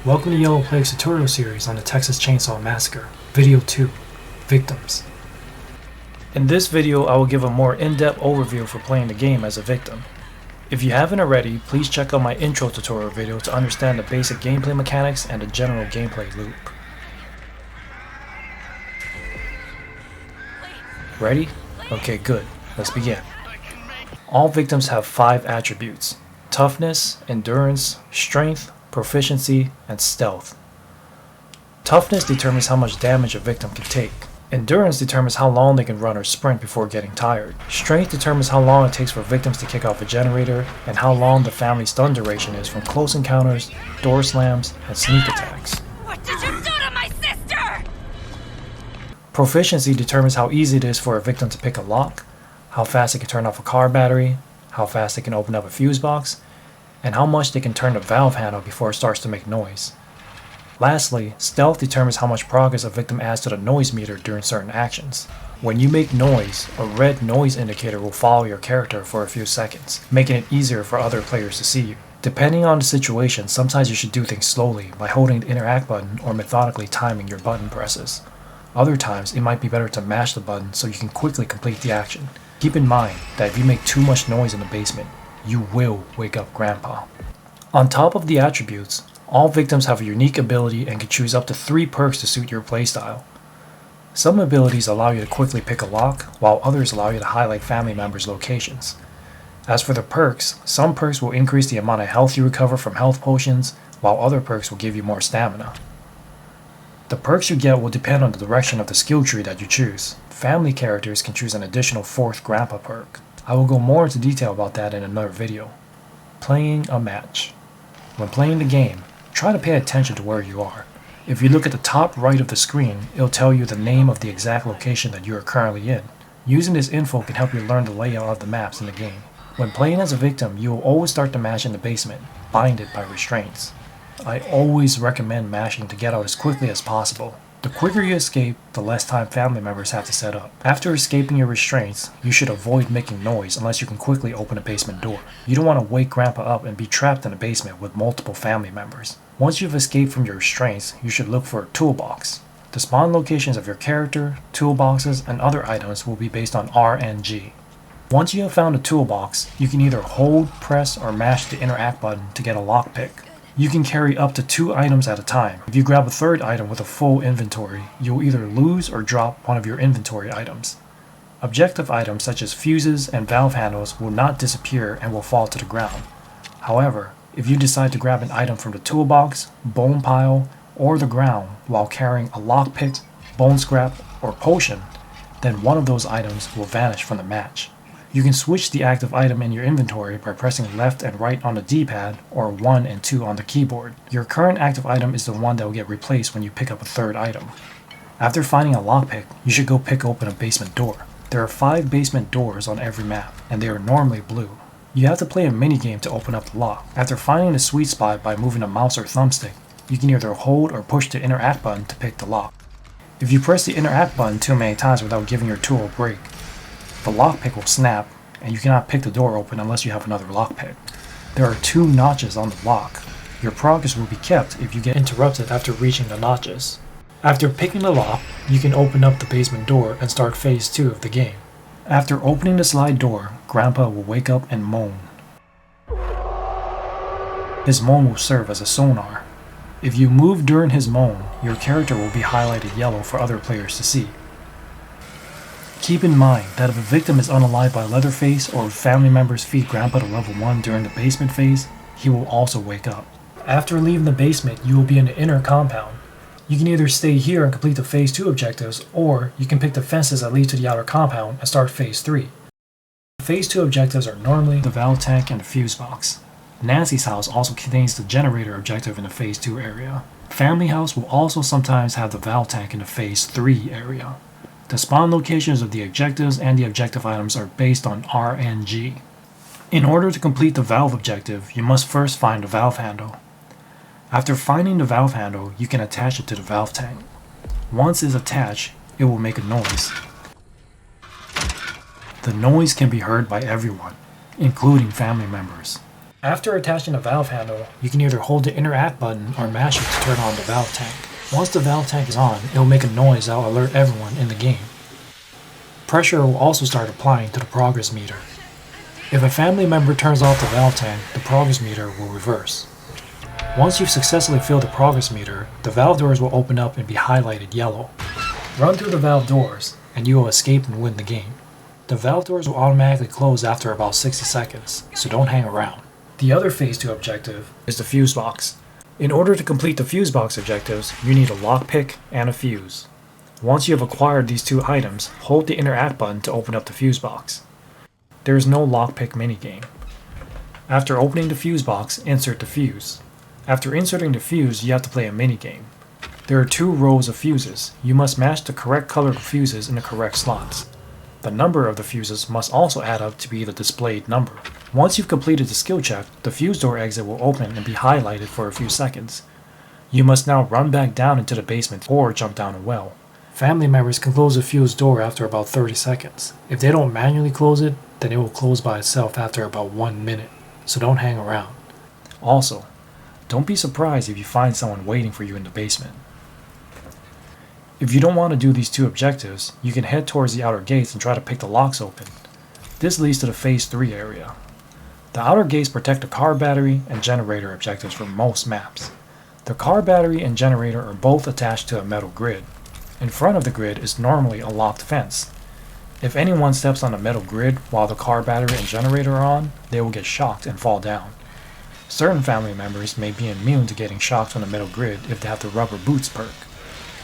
Welcome to Yellow Plague's tutorial series on the Texas Chainsaw Massacre, Video 2, Victims. In this video, I will give a more in-depth overview for playing the game as a victim. If you haven't already, please check out my intro tutorial video to understand the basic gameplay mechanics and the general gameplay loop. Ready? Okay, good. Let's begin. All victims have 5 attributes: toughness, endurance, strength, proficiency, and stealth. Toughness determines how much damage a victim can take. Endurance determines how long they can run or sprint before getting tired. Strength determines how long it takes for victims to kick off a generator and how long the family stun duration is from close encounters, door slams, and sneak attacks. What did you do to my sister? Proficiency determines how easy it is for a victim to pick a lock, how fast they can turn off a car battery, how fast they can open up a fuse box, and how much they can turn the valve handle before it starts to make noise. Lastly, stealth determines how much progress a victim adds to the noise meter during certain actions. When you make noise, a red noise indicator will follow your character for a few seconds, making it easier for other players to see you. Depending on the situation, sometimes you should do things slowly by holding the interact button or methodically timing your button presses. Other times, it might be better to mash the button so you can quickly complete the action. Keep in mind that if you make too much noise in the basement, you will wake up Grandpa. On top of the attributes, all victims have a unique ability and can choose up to 3 perks to suit your playstyle. Some abilities allow you to quickly pick a lock, while others allow you to highlight family members' locations. As for the perks, some perks will increase the amount of health you recover from health potions, while other perks will give you more stamina. The perks you get will depend on the direction of the skill tree that you choose. Family characters can choose an additional 4th Grandpa perk. I will go more into detail about that in another video. Playing a match. When playing the game, try to pay attention to where you are. If you look at the top right of the screen, it'll tell you the name of the exact location that you are currently in. Using this info can help you learn the layout of the maps in the game. When playing as a victim, you will always start the match in the basement, binded by restraints. I always recommend mashing to get out as quickly as possible. The quicker you escape, the less time family members have to set up. After escaping your restraints, you should avoid making noise unless you can quickly open a basement door. You don't want to wake Grandpa up and be trapped in a basement with multiple family members. Once you've escaped from your restraints, you should look for a toolbox. The spawn locations of your character, toolboxes, and other items will be based on RNG. Once you have found a toolbox, you can either hold, press, or mash the interact button to get a lockpick. You can carry up to 2 items at a time. If you grab a 3rd item with a full inventory, you'll either lose or drop one of your inventory items. Objective items such as fuses and valve handles will not disappear and will fall to the ground. However, if you decide to grab an item from the toolbox, bone pile, or the ground while carrying a lockpick, bone scrap, or potion, then one of those items will vanish from the match. You can switch the active item in your inventory by pressing left and right on the D-pad or 1 and 2 on the keyboard. Your current active item is the one that will get replaced when you pick up a 3rd item. After finding a lockpick, you should go pick open a basement door. There are 5 basement doors on every map, and they are normally blue. You have to play a minigame to open up the lock. After finding the sweet spot by moving a mouse or thumbstick, you can either hold or push the interact button to pick the lock. If you press the interact button too many times without giving your tool a break, the lockpick will snap, and you cannot pick the door open unless you have another lockpick. There are 2 notches on the lock. Your progress will be kept if you get interrupted after reaching the notches. After picking the lock, you can open up the basement door and start phase 2 of the game. After opening the slide door, Grandpa will wake up and moan. His moan will serve as a sonar. If you move during his moan, your character will be highlighted yellow for other players to see. Keep in mind that if a victim is unalived by Leatherface or if family members feed Grandpa to level 1 during the basement phase, he will also wake up. After leaving the basement, you will be in the inner compound. You can either stay here and complete the phase 2 objectives, or you can pick the fences that lead to the outer compound and start phase 3. Phase 2 objectives are normally the valve tank and the fuse box. Nancy's house also contains the generator objective in the phase 2 area. Family house will also sometimes have the valve tank in the phase 3 area. The spawn locations of the objectives and the objective items are based on RNG. In order to complete the valve objective, you must first find the valve handle. After finding the valve handle, you can attach it to the valve tank. Once it's attached, it will make a noise. The noise can be heard by everyone, including family members. After attaching the valve handle, you can either hold the interact button or mash it to turn on the valve tank. Once the valve tank is on, it will make a noise that will alert everyone in the game. Pressure will also start applying to the progress meter. If a family member turns off the valve tank, the progress meter will reverse. Once you've successfully filled the progress meter, the valve doors will open up and be highlighted yellow. Run through the valve doors, and you will escape and win the game. The valve doors will automatically close after about 60 seconds, so don't hang around. The other Phase 2 objective is the fuse box. In order to complete the fuse box objectives, you need a lockpick and a fuse. Once you have acquired these two items, hold the interact button to open up the fuse box. There is no lockpick minigame. After opening the fuse box, insert the fuse. After inserting the fuse, you have to play a minigame. There are 2 rows of fuses. You must match the correct colored fuses in the correct slots. The number of the fuses must also add up to be the displayed number. Once you've completed the skill check, the fuse door exit will open and be highlighted for a few seconds. You must now run back down into the basement or jump down a well. Family members can close the fuse door after about 30 seconds. If they don't manually close it, then it will close by itself after about 1 minute, so don't hang around. Also, don't be surprised if you find someone waiting for you in the basement. If you don't want to do these 2 objectives, you can head towards the outer gates and try to pick the locks open. This leads to the Phase 3 area. The outer gates protect the car battery and generator objectives for most maps. The car battery and generator are both attached to a metal grid. In front of the grid is normally a locked fence. If anyone steps on the metal grid while the car battery and generator are on, they will get shocked and fall down. Certain family members may be immune to getting shocked on the metal grid if they have the rubber boots perk.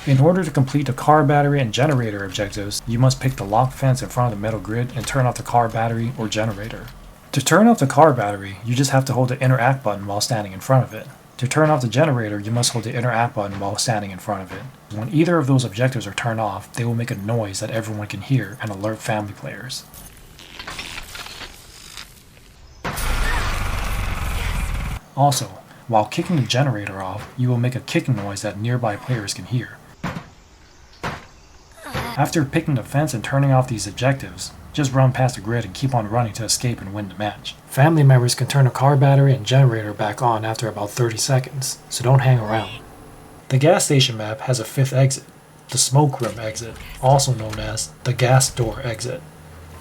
In order to complete the car battery and generator objectives, you must pick the locked fence in front of the metal grid and turn off the car battery or generator. To turn off the car battery, you just have to hold the interact button while standing in front of it. To turn off the generator, you must hold the interact button while standing in front of it. When either of those objectives are turned off, they will make a noise that everyone can hear and alert family players. Also, while kicking the generator off, you will make a kicking noise that nearby players can hear. After picking the fence and turning off these objectives, just run past the grid and keep on running to escape and win the match. Family members can turn the car battery and generator back on after about 30 seconds, so don't hang around. The gas station map has a 5th exit, the smoke room exit, also known as the gas door exit.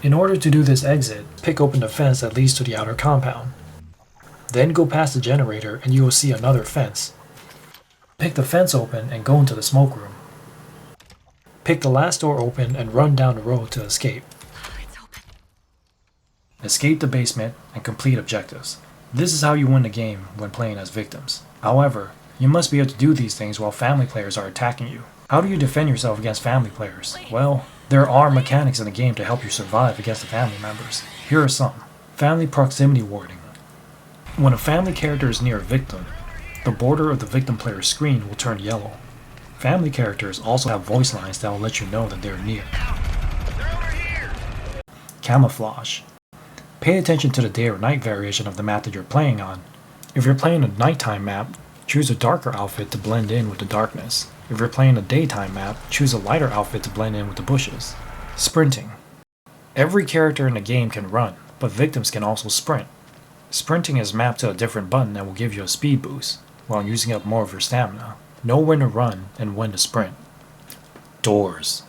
In order to do this exit, pick open the fence that leads to the outer compound. Then go past the generator and you will see another fence. Pick the fence open and go into the smoke room. Pick the last door open and run down the road to escape. Escape the basement and complete objectives. This is how you win the game when playing as victims. However, you must be able to do these things while family players are attacking you. How do you defend yourself against family players? Well, there are mechanics in the game to help you survive against the family members. Here are some. Family proximity warding. When a family character is near a victim, the border of the victim player's screen will turn yellow. Family characters also have voice lines that will let you know that they're near. Camouflage. Pay attention to the day or night variation of the map that you're playing on. If you're playing a nighttime map, choose a darker outfit to blend in with the darkness. If you're playing a daytime map, choose a lighter outfit to blend in with the bushes. Sprinting. Every character in the game can run, but victims can also sprint. Sprinting is mapped to a different button that will give you a speed boost, while using up more of your stamina. Know when to run and when to sprint. Doors.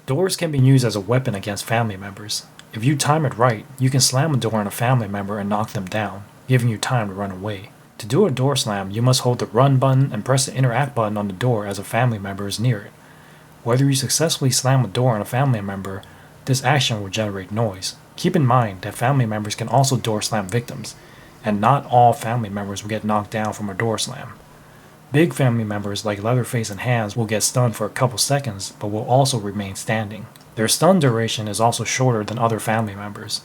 Doors can be used as a weapon against family members. If you time it right, you can slam a door on a family member and knock them down, giving you time to run away. To do a door slam, you must hold the run button and press the interact button on the door as a family member is near it. Whether you successfully slam a door on a family member, this action will generate noise. Keep in mind that family members can also door slam victims, and not all family members will get knocked down from a door slam. Big family members like Leatherface and Hands will get stunned for a couple seconds, but will also remain standing. Their stun duration is also shorter than other family members.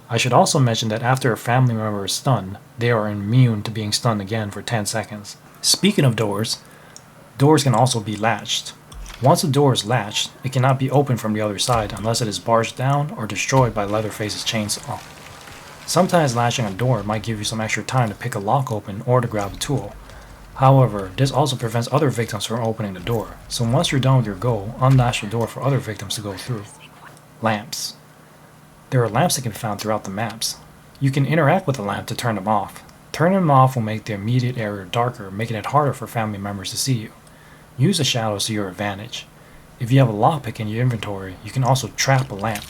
I should also mention that after a family member is stunned, they are immune to being stunned again for 10 seconds. Speaking of doors, doors can also be latched. Once a door is latched, it cannot be opened from the other side unless it is barged down or destroyed by Leatherface's chainsaw. Sometimes latching a door might give you some extra time to pick a lock open or to grab a tool. However, this also prevents other victims from opening the door, so once you're done with your goal, unlatch the door for other victims to go through. Lamps. There are lamps that can be found throughout the maps. You can interact with the lamp to turn them off. Turning them off will make the immediate area darker, making it harder for family members to see you. Use the shadows to your advantage. If you have a lockpick in your inventory, you can also trap a lamp.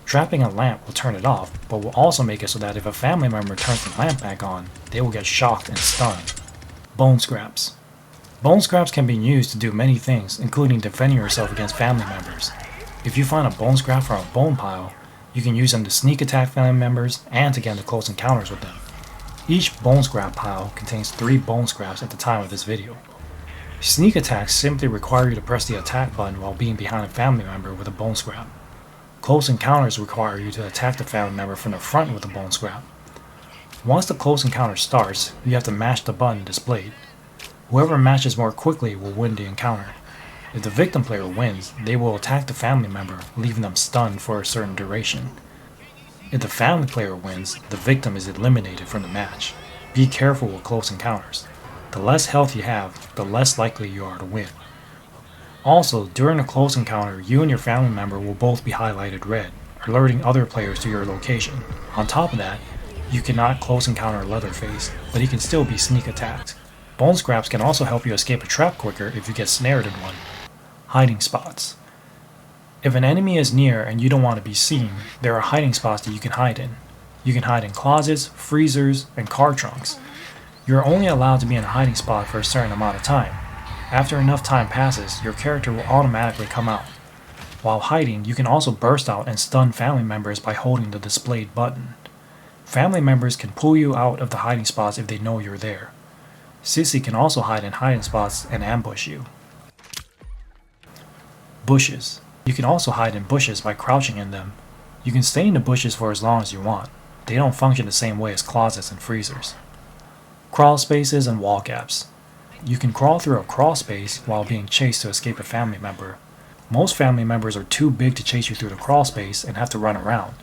Trapping a lamp will turn it off, but will also make it so that if a family member turns the lamp back on, they will get shocked and stunned. Bone scraps. Bone scraps can be used to do many things, including defending yourself against family members. If you find a bone scrap from a bone pile, you can use them to sneak attack family members and to get into close encounters with them. Each bone scrap pile contains 3 bone scraps at the time of this video. Sneak attacks simply require you to press the attack button while being behind a family member with a bone scrap. Close encounters require you to attack the family member from the front with a bone scrap. Once the close encounter starts, you have to mash the button displayed. Whoever matches more quickly will win the encounter. If the victim player wins, they will attack the family member, leaving them stunned for a certain duration. If the family player wins, the victim is eliminated from the match. Be careful with close encounters. The less health you have, the less likely you are to win. Also, during a close encounter, you and your family member will both be highlighted red, alerting other players to your location. On top of that, you cannot close encounter Leatherface, but he can still be sneak attacked. Bone scraps can also help you escape a trap quicker if you get snared in one. Hiding spots. If an enemy is near and you don't want to be seen, there are hiding spots that you can hide in. You can hide in closets, freezers, and car trunks. You are only allowed to be in a hiding spot for a certain amount of time. After enough time passes, your character will automatically come out. While hiding, you can also burst out and stun family members by holding the displayed button. Family members can pull you out of the hiding spots if they know you're there. Sissy can also hide in hiding spots and ambush you. Bushes. You can also hide in bushes by crouching in them. You can stay in the bushes for as long as you want. They don't function the same way as closets and freezers. Crawl spaces and wall gaps. You can crawl through a crawl space while being chased to escape a family member. Most family members are too big to chase you through the crawl space and have to run around.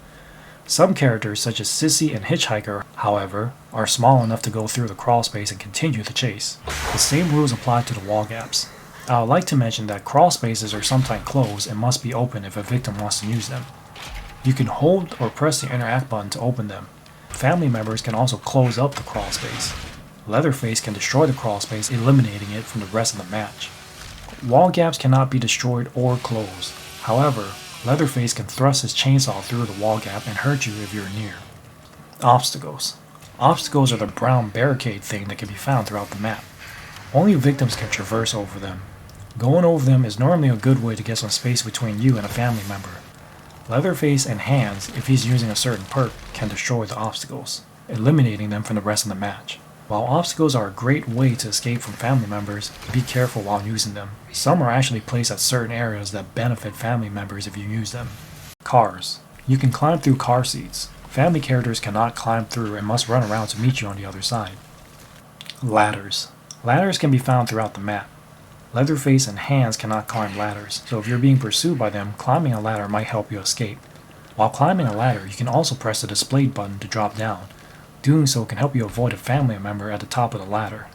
Some characters such as Sissy and Hitchhiker, however, are small enough to go through the crawl space and continue the chase. The same rules apply to the wall gaps. I would like to mention that crawl spaces are sometimes closed and must be open if a victim wants to use them. You can hold or press the interact button to open them. Family members can also close up the crawl space. Leatherface can destroy the crawl space, eliminating it from the rest of the match. Wall gaps cannot be destroyed or closed. However, Leatherface can thrust his chainsaw through the wall gap and hurt you if you're near. Obstacles. Obstacles are the brown barricade thing that can be found throughout the map. Only victims can traverse over them. Going over them is normally a good way to get some space between you and a family member. Leatherface and Hands, if he's using a certain perk, can destroy the obstacles, eliminating them from the rest of the match. While obstacles are a great way to escape from family members, be careful while using them. Some are actually placed at certain areas that benefit family members if you use them. Cars. You can climb through car seats. Family characters cannot climb through and must run around to meet you on the other side. Ladders. Ladders can be found throughout the map. Leatherface and Hands cannot climb ladders, so if you're being pursued by them, climbing a ladder might help you escape. While climbing a ladder, you can also press the displayed button to drop down. Doing so can help you avoid a family member at the top of the ladder.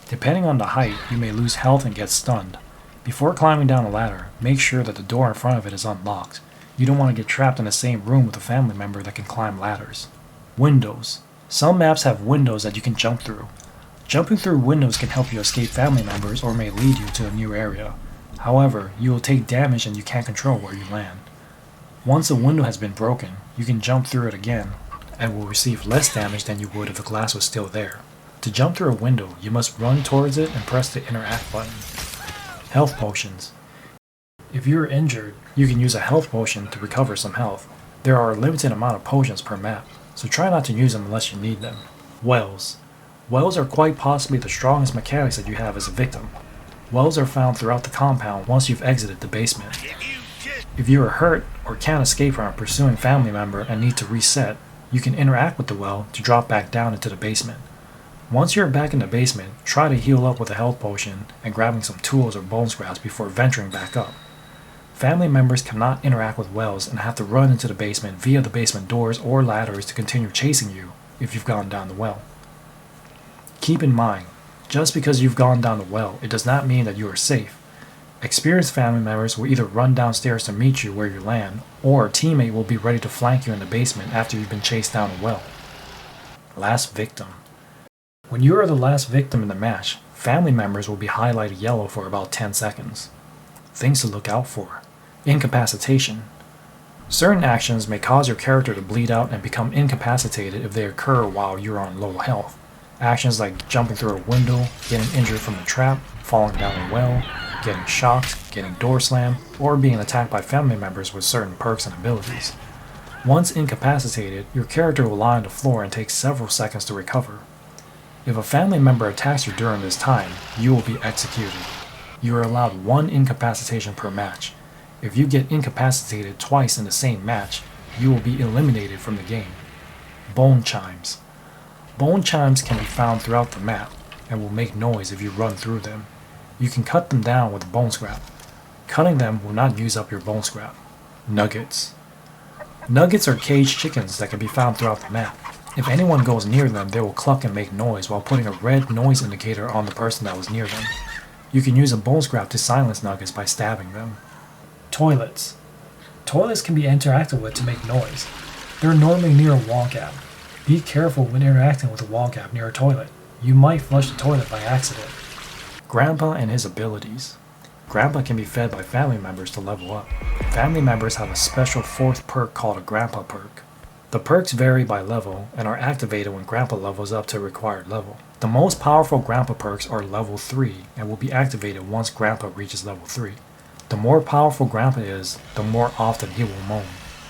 Depending on the height, you may lose health and get stunned. Before climbing down a ladder, make sure that the door in front of it is unlocked. You don't want to get trapped in the same room with a family member that can climb ladders. Windows. Some maps have windows that you can jump through. Jumping through windows can help you escape family members or may lead you to a new area. However, you will take damage and you can't control where you land. Once a window has been broken, you can jump through it again, and will receive less damage than you would if the glass was still there. To jump through a window, you must run towards it and press the interact button. Health potions. If you are injured, you can use a health potion to recover some health. There are a limited amount of potions per map, so try not to use them unless you need them. Wells. Wells are quite possibly the strongest mechanics that you have as a victim. Wells are found throughout the compound once you've exited the basement. If you are hurt or can't escape from a pursuing family member and need to reset, you can interact with the well to drop back down into the basement. Once you're back in the basement, try to heal up with a health potion and grabbing some tools or bone scraps before venturing back up. Family members cannot interact with wells and have to run into the basement via the basement doors or ladders to continue chasing you if you've gone down the well. Keep in mind, just because you've gone down the well, it does not mean that you are safe. Experienced family members will either run downstairs to meet you where you land, or a teammate will be ready to flank you in the basement after you've been chased down a well. Last victim. When you are the last victim in the match, family members will be highlighted yellow for about 10 seconds. Things to look out for. Incapacitation. Certain actions may cause your character to bleed out and become incapacitated if they occur while you're on low health. Actions like jumping through a window, getting injured from a trap, falling down a well, getting shocked, getting door slammed, or being attacked by family members with certain perks and abilities. Once incapacitated, your character will lie on the floor and take several seconds to recover. If a family member attacks you during this time, you will be executed. You are allowed 1 incapacitation per match. If you get incapacitated twice in the same match, you will be eliminated from the game. Bone chimes. Bone chimes can be found throughout the map and will make noise if you run through them. You can cut them down with a bone scrap. Cutting them will not use up your bone scrap. Nuggets. Nuggets are caged chickens that can be found throughout the map. If anyone goes near them, they will cluck and make noise while putting a red noise indicator on the person that was near them. You can use a bone scrap to silence nuggets by stabbing them. Toilets. Toilets can be interacted with to make noise. They're normally near a wall gap. Be careful when interacting with a wall gap near a toilet. You might flush the toilet by accident. Grandpa and his abilities. Grandpa can be fed by family members to level up. Family members have a special 4th perk called a Grandpa perk. The perks vary by level and are activated when Grandpa levels up to a required level. The most powerful Grandpa perks are level 3 and will be activated once Grandpa reaches level 3. The more powerful Grandpa is, the more often he will moan.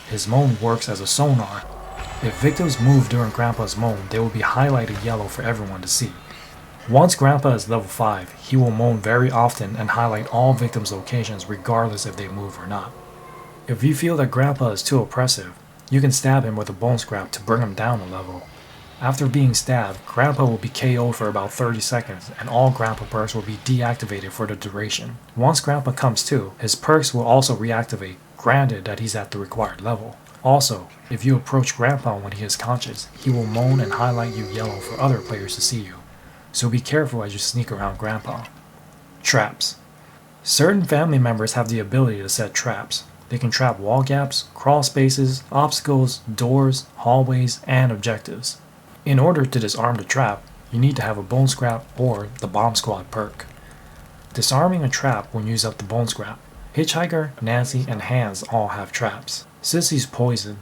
His moan works as a sonar. If victims move during Grandpa's moan, they will be highlighted yellow for everyone to see. Once Grandpa is level 5, he will moan very often and highlight all victims' locations regardless if they move or not. If you feel that Grandpa is too oppressive, you can stab him with a bone scrap to bring him down a level. After being stabbed, Grandpa will be KO'd for about 30 seconds and all Grandpa perks will be deactivated for the duration. Once Grandpa comes to, his perks will also reactivate, granted that he's at the required level. Also, if you approach Grandpa when he is conscious, he will moan and highlight you yellow for other players to see you. So be careful as you sneak around Grandpa. Traps. Certain family members have the ability to set traps. They can trap wall gaps, crawl spaces, obstacles, doors, hallways, and objectives. In order to disarm the trap, you need to have a bone scrap or the bomb squad perk. Disarming a trap will use up the bone scrap. Hitchhiker, Nancy, and Hans all have traps. Sissy's poison.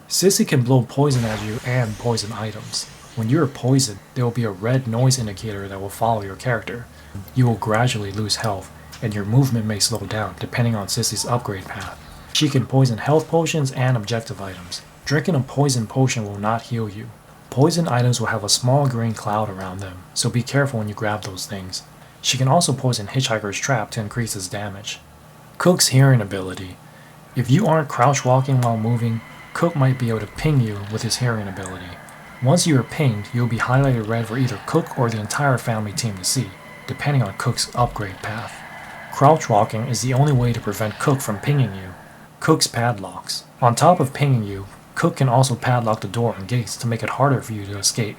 Sissy can blow poison at you and poison items. When you are poisoned, there will be a red noise indicator that will follow your character. You will gradually lose health, and your movement may slow down depending on Sissy's upgrade path. She can poison health potions and objective items. Drinking a poison potion will not heal you. Poison items will have a small green cloud around them, so be careful when you grab those things. She can also poison Hitchhiker's trap to increase his damage. Cook's hearing ability. If you aren't crouch walking while moving, Cook might be able to ping you with his hearing ability. Once you are pinged, you will be highlighted red for either Cook or the entire family team to see, depending on Cook's upgrade path. Crouch walking is the only way to prevent Cook from pinging you. Cook's padlocks. On top of pinging you, Cook can also padlock the door and gates to make it harder for you to escape.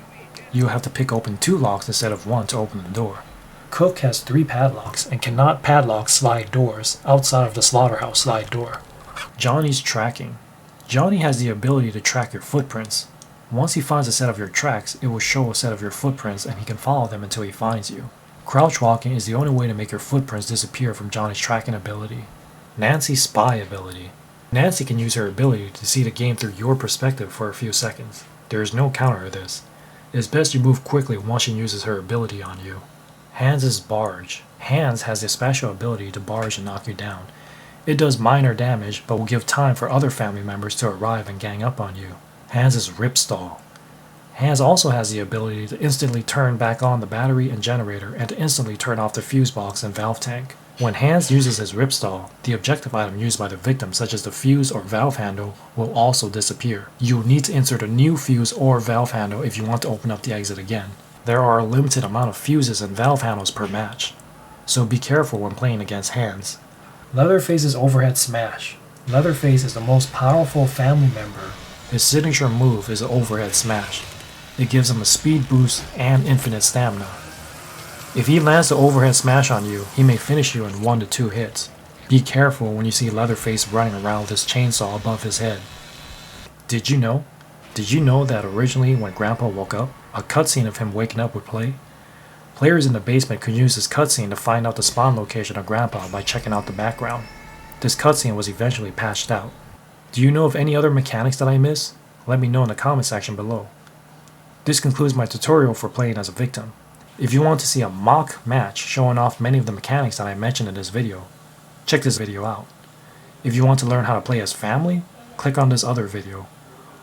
You will have to pick open 2 locks instead of 1 to open the door. Cook has 3 padlocks and cannot padlock slide doors outside of the slaughterhouse slide door. Johnny's tracking. Johnny has the ability to track your footprints. Once he finds a set of your tracks, it will show a set of your footprints and he can follow them until he finds you. Crouch walking is the only way to make your footprints disappear from Johnny's tracking ability. Nancy's spy ability. Nancy can use her ability to see the game through your perspective for a few seconds. There is no counter to this. It is best you move quickly once she uses her ability on you. Hans' barge. Hans has the special ability to barge and knock you down. It does minor damage, but will give time for other family members to arrive and gang up on you. Hans' ripstall. Hans also has the ability to instantly turn back on the battery and generator and to instantly turn off the fuse box and valve tank. When Hans uses his ripstall, the objective item used by the victim such as the fuse or valve handle will also disappear. You will need to insert a new fuse or valve handle if you want to open up the exit again. There are a limited amount of fuses and valve handles per match, so be careful when playing against Hans. Leatherface's overhead smash. Leatherface is the most powerful family member. His signature move is an overhead smash. It gives him a speed boost and infinite stamina. If he lands the overhead smash on you, he may finish you in 1 to 2 hits. Be careful when you see Leatherface running around with his chainsaw above his head. Did you know? Did you know that originally when Grandpa woke up, a cutscene of him waking up would play? Players in the basement could use this cutscene to find out the spawn location of Grandpa by checking out the background. This cutscene was eventually patched out. Do you know of any other mechanics that I missed? Let me know in the comment section below. This concludes my tutorial for playing as a victim. If you want to see a mock match showing off many of the mechanics that I mentioned in this video, check this video out. If you want to learn how to play as family, click on this other video.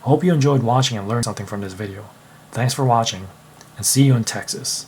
I hope you enjoyed watching and learned something from this video. Thanks for watching, and see you in Texas.